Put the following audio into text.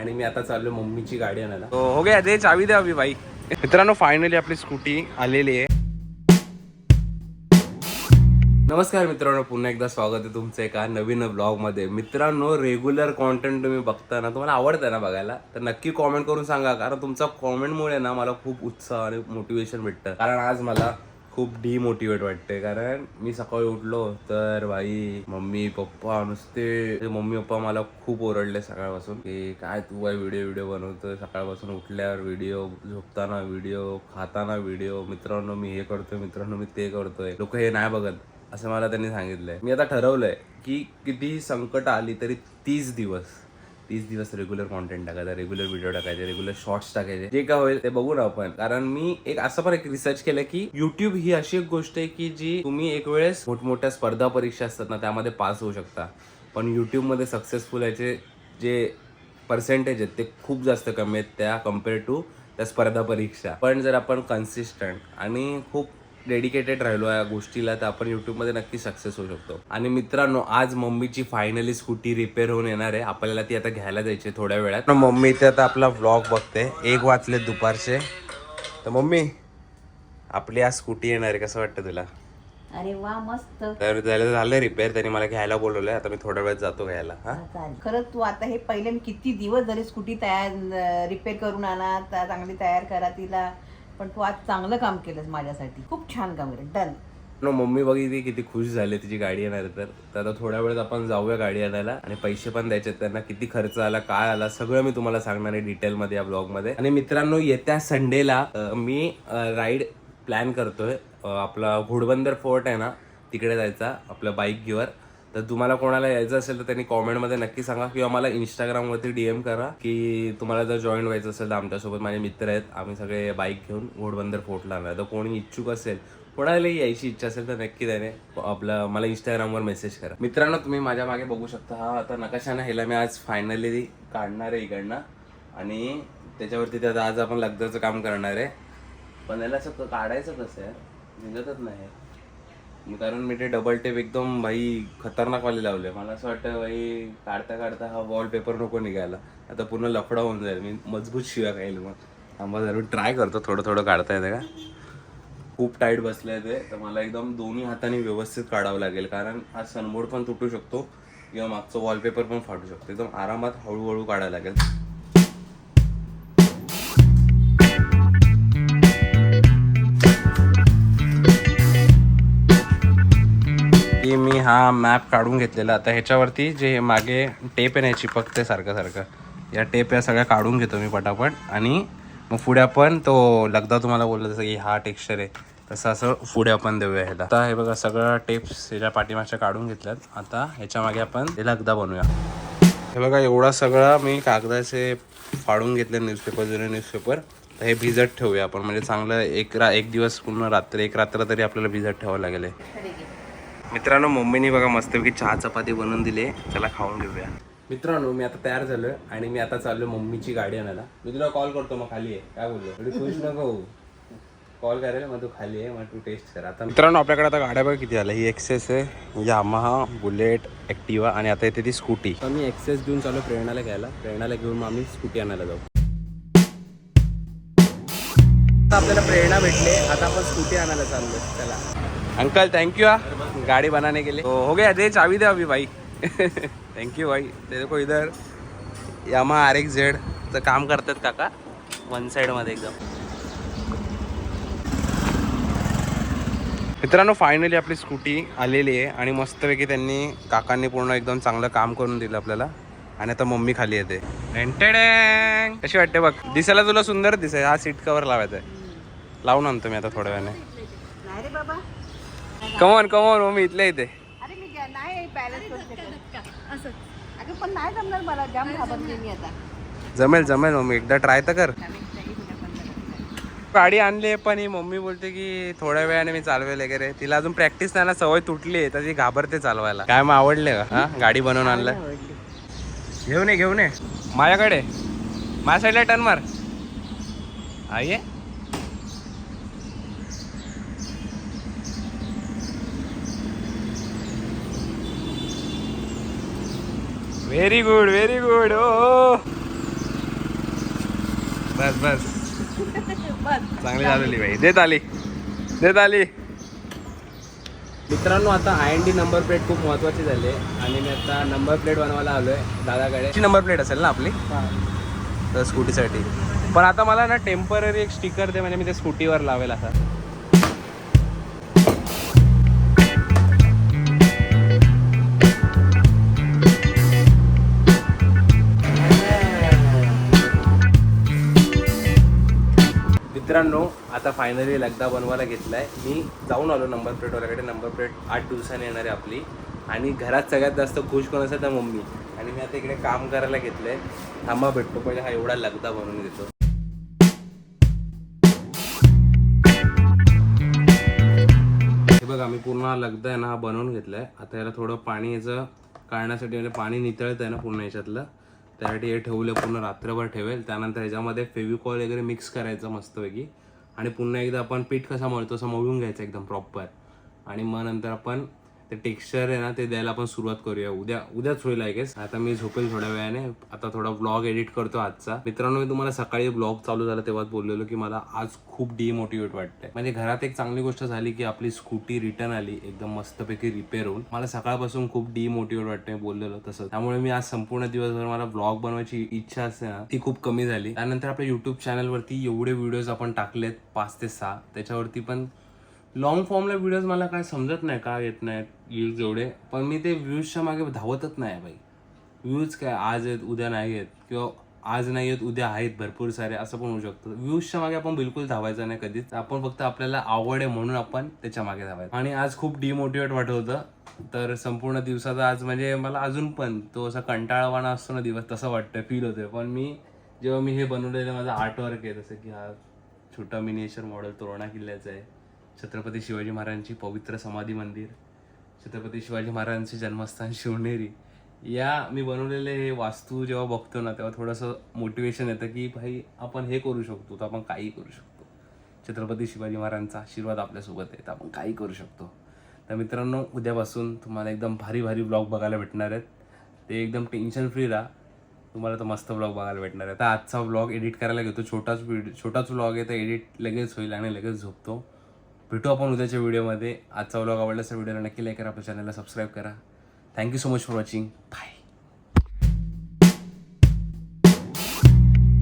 आणि मी आता चाललो मम्मीची गाडी आणायला. हो गया, दे चावी द्या अभि भाई. मित्रांनो फायनली आपली स्कूटी आलेली आहे. नमस्कार मित्रांनो, पुन्हा एकदा स्वागत आहे तुमचं एका नवीन ब्लॉगमध्ये. मित्रांनो रेग्युलर कॉन्टेंट तुम्ही बघता ना, तुम्हाला आवडतं ना बघायला, तर नक्की कॉमेंट करून सांगा. कारण तुमचा कॉमेंटमुळे ना मला खूप उत्साह आणि मोटिवेशन भेटतं. कारण आज मला खूप डिमोटिवेट वाटते. कारण मी सकाळी उठलो तर भाई मम्मी पप्पा मला खूप ओरडले सकाळपासून की काय तू काय व्हिडिओ बनवतोय सकाळपासून. उठल्यावर व्हिडिओ, झोपताना व्हिडिओ, खाताना व्हिडिओ. मित्रांनो मी हे करतोय, मित्रांनो मी ते करतोय, लोक हे नाही बघत असं मला त्यांनी सांगितलंय. मी आता ठरवलंय की कितीही संकट आली तरी 30 दिवस रेग्युलर कॉन्टेंट टाकायचा, रेग्युलर व्हिडिओ टाकायचे, रेग्युलर शॉर्ट्स टाकायचे. जे काय होईल ते बघू ना आपण. कारण मी असं पण एक रिसर्च केलं की युट्यूब ही अशी एक गोष्ट आहे की जी तुम्ही एक वेळेस मोठमोठ्या स्पर्धा परीक्षा असतात ना त्यामध्ये पास होऊ शकता, पण युट्यूबमध्ये सक्सेसफुल याचे जे पर्सेंटेज आहेत ते खूप जास्त कमी आहेत त्या कम्पेअर टू त्या स्पर्धा परीक्षा. पण जर आपण कन्सिस्टंट आणि खूप डेडिकेटेड राहिलो या गोष्टीला तर आपण युट्यूबमध्ये नक्की सक्सेस होऊ शकतो. आणि मित्रांनो आज मम्मीची फायनली स्कूटी रिपेअर होऊन येणार आहे. आपल्याला ती आता घ्यायला जायची थोड्या वेळात. मम्मी इथे आता आपला व्लॉग बघते. 1 वाजले दुपारचे. तर मम्मी आपली आज स्कूटी येणार आहे, कसं वाटतं तुला? अरे वा मस्त. तर झालं रिपेअर, त्यांनी मला घ्यायला बोलवलंय. आता मी थोड्या वेळात जातो घ्यायला. खरंच तू आता हे पहिले मी किती दिवस झाले स्कूटी रिपेअर करून आणा, चांगली तयार करा तिला, पण तू आज चांगलं काम केलंस माझ्यासाठी. खूप छान काम केलं. डन. मम्मी बघितली किती खुश झाले तिची गाडी येणार तर आता थोड्या वेळात आपण जाऊया गाडी आणायला. आणि पैसे पण द्यायचे त्यांना, किती खर्च आला काय आला सगळं मी तुम्हाला सांगणार आहे डिटेलमध्ये या ब्लॉगमध्ये. आणि मित्रांनो येत्या संडेला मी राईड प्लॅन करतोय. आपला घोडबंदर फोर्ट आहे ना तिकडे जायचा आपल्या बाईक घेऊन. तर तुम्हाला कोणाला यायचं असेल तर त्यांनी कॉमेंटमध्ये नक्की सांगा किंवा मला इंस्टाग्रामवरती DM करा की तुम्हाला जर जॉईन व्हायचं असेल तर आमच्यासोबत माझे मित्र आहेत, आम्ही सगळे बाईक घेऊन घोडबंदर फोर्टला आणणार. तर कोणी इच्छुक असेल, कोणाला यायची इच्छा असेल तर नक्की त्याने आपलं मला इंस्टाग्रामवर मेसेज करा. मित्रांनो तुम्ही माझ्या मागे बघू शकता, हा आता नकाशानं ह्याला मी आज फायनली काढणार आहे इकडनं. आणि त्याच्यावरती त्यात आज आपण लगदाचं काम करणार आहे. पण याला असं काढायचं कसं आहे निघतच नाही. कारण मी ते डबल टेप एकदम भाई खतरनाक वाले लावले. मला असं वाटतं भाई काढता काढता हा वॉलपेपर नको निघायला, आता पूर्ण लफडा होऊन जाईल. मी मजबूत शिव्या खाईल. मग थांबा जरूर ट्राय करतो थोडं काढता येतं का. खूप टाईट बसलं आहे ते, तर मला एकदम दोन्ही हाताने व्यवस्थित काढावं लागेल. कारण हा सनबोर्ड पण तुटू शकतो किंवा मागचं वॉलपेपर पण फाटू शकतो. एकदम आरामात हळूहळू काढायला लागेल. मी हा मॅप काढून घेतलेला. आता ह्याच्यावरती जे मागे टेप आहे ना चिपकते सारखं, या टेप या सगळ्या काढून घेतो मी पटापट. आणि मग पुढे आपण तो लगदा तुम्हाला बोललं जसं की हा टेक्स्चर आहे तसं असं पुढे आपण देऊया ह्याला. आता हे बघा सगळं टेप्स ह्याच्या पाठीमागच्या काढून घेतल्यात. आता ह्याच्या मागे आपण हे लगदा बनवूया. हे बघा एवढा सगळा मी कागदाचे फाडून घेतले जुने न्यूजपेपर. तर हे भिजत ठेवूया आपण, म्हणजे चांगलं एक दिवस पूर्ण एक रात्र तरी आपल्याला भिजत ठेवावं लागेल. मित्रांनो मम्मीने बघा मस्तपैकी चहा चपाती बनवून दिली, चला खाऊन घेऊया. मित्रांनो मी आता तयार झालोय आणि मी आता चाललोय मम्मीची गाडी आणायला. मी तुला कॉल करतो मग खाली आहे काय बोललो, थोडी खुश नको कॉल करेल मग तू खाली आहे, मग तू टेस्ट कर. आता मित्रांनो आपल्याकडे आता गाड्या बघा किती आल्या. ही एक्सेस आहे, यामाहा, बुलेट, ॲक्टिवा आणि आता येते ती स्कूटी. तर मी एक्सेस घेऊन चालू प्रेरणाला घ्यायला. प्रेरणाला घेऊन मग आम्ही स्कूटी आणायला जाऊ. आपल्याला प्रेरणा भेटले, आता आपण स्कूटी आणायला चाललो. चला अंकल थैंक यू गाड़ी बनाने के लिए. तो हो गया, दे चाबी दे अभी भाई. थैंक यू भाई. देखो इधर यामाहा RX-Z चं काम करतात काका वन साइड मध्ये एकदम. मित्रांनो फायनली आपली स्कूटी आलेली आहे आणि मस्तपैकी काकांनी पूर्ण एकदम चांगलं काम करून दिलं आपल्याला. आणि आता मम्मी खाली येते. कशी वाटते बघ, दिसायला तुला सुंदर दिसेल. हा सीट कवर लावायचा आहे, लावून आणतो मी आता थोड्या वेळाने. नाही रे बाबा, कमॉन मम्मी इथल्या इथे. अरे मी नाही बॅलन्स करू शकत असं. अगं पण नाही जमणार मला, जाम घाबरते मी आता. जमेल मम्मी, एकदा ट्राय तर कर. गाडी आणली पण ही मम्मी बोलते की थोड्या वेळाने मी चालवेल वगैरे. तिला अजून प्रॅक्टिस नाही ना, सवय तुटली आहे तर ती घाबरते चालवायला. काय मग आवडले का हा गाडी बनवून आणलं? घेऊन ये माझ्याकडे, माझ्या साईडला टर्न मार. आये व्हेरी गुड. ओ बस बस बस चांगली झालेली बाई. देत आली. मित्रांनो आता IND नंबर प्लेट खूप महत्वाची झाली आहे आणि मी आता नंबर प्लेट बनवायला आलोय दादाकडे. नंबर प्लेट असेल ना आपली तर स्कूटीसाठी. पण आता मला ना टेम्पररी एक स्टिकर दे, म्हणजे मी ते स्कूटीवर लावेल असा. मित्रांनो आता फायनली लगदा बनवायला घेतलाय. मी जाऊन आलो नंबर प्लेटवाल्याकडे. नंबर प्लेट 8 दिवसांनी येणार आहे आपली. आणि घरात सगळ्यात जास्त खुश कोण असेल तर मम्मी. आणि मी आता इकडे काम करायला घेतलंय. थांबा भेटतो पहिले हा एवढा लगदा बनवून देतो. हे बघा मी पूर्ण लगदा आहे ना हा बनवून घेतलाय. आता याला थोडं पाणी याचं काढण्यासाठी, म्हणजे पाणी नितळत आहे ना पूर्ण याच्यातलं, त्यासाठी हे ठेवलं. पूर्ण रात्रभर ठेवेल. त्यानंतर ह्याच्यामध्ये फेविकॉल वगैरे मिक्स करायचं मस्तपैकी. आणि पुन्हा एकदा आपण पीठ कसा मळतो असं मळून घ्यायचं एकदम प्रॉपर. आणि मग नंतर आपण ते टेक्स्चर आहे ना ते द्यायला आपण सुरुवात करूया. उद्याच होईल आय गेस. आता मी झोपेल थोड्या वेळाने. आता थोडा ब्लॉग एडिट करतो आजचा. मित्रांनो मी तुम्हाला सकाळी ब्लॉग चालू झाला तेव्हाच बोललेलो की मला आज खूप डिमोटिवेट वाटतंय. म्हणजे घरात एक चांगली गोष्ट झाली की आपली स्कूटी रिटर्न आली एकदम मस्तपैकी रिपेअर होऊन. मला सकाळपासून खूप डिमोटिवेट वाटतंय बोललेलो तसं. त्यामुळे मी आज संपूर्ण दिवसभर मला ब्लॉग बनवायची इच्छा असते ना ती खूप कमी झाली. त्यानंतर आपल्या युट्यूब चॅनलवरती एवढे व्हिडिओज आपण टाकलेत 5 ते 6, त्याच्यावरती पण लॉंग फॉर्मला व्हिडिओज मला काय समजत नाही का येत नाहीत व्ह्यूज एवढे. पण मी ते व्ह्यूजच्या मागे धावतच नाही बाई. व्ह्यूज काय आज आहेत उद्या नाही आहेत, किंवा आज नाही आहेत उद्या आहेत भरपूर सारे, असं पण होऊ शकतं. व्ह्यूजच्या मागे आपण बिलकुल धावायचं नाही कधीच. आपण फक्त आपल्याला आवड आहे म्हणून आपण त्याच्या मागे धावायचं. आणि आज खूप डिमोटिवेट वाटत होतं. तर संपूर्ण दिवसाचा आज म्हणजे मला अजून पण तो असा कंटाळवाणा असतो ना दिवस तसं वाटतं, फील होतं. पण मी जेव्हा मी हे बनवलेलं माझं आर्टवर्क आहे, जसं की हा छोटा मिनिएचर मॉडेल तोरणा किल्ल्याचं आहे, छत्रपती शिवाजी महाराजांची पवित्र समाधी मंदिर, छत्रपती शिवाजी महाराजांचे जन्मस्थान शिवनेरी, या मी बनवलेले हे वास्तू जेव्हा बघतो ना तेव्हा थोडंसं मोटिवेशन येतं की भाई आपण हे करू शकतो तर आपण काही करू शकतो. छत्रपती शिवाजी महाराजांचा आशीर्वाद आपल्यासोबत आहे तर आपण काही करू शकतो. तर मित्रांनो उद्यापासून तुम्हाला एकदम भारी भारी ब्लॉग बघायला भेटणार आहेत. ते एकदम टेन्शन फ्री राहा, तुम्हाला तर मस्त ब्लॉग बघायला भेटणार आहे. तर आजचा ब्लॉग एडिट करायला घेतो. छोटाच ब्लॉग आहे तर एडिट लगेच होईल आणि लगेच झोपतो. भेटू आपण उद्याच्या व्हिडिओमध्ये. आजचा व्लॉग आवडला असेल व्हिडिओला नक्की लाईक करा, आपल्या चॅनलला सबस्क्राईब करा. Thank you so much for watching. Bye.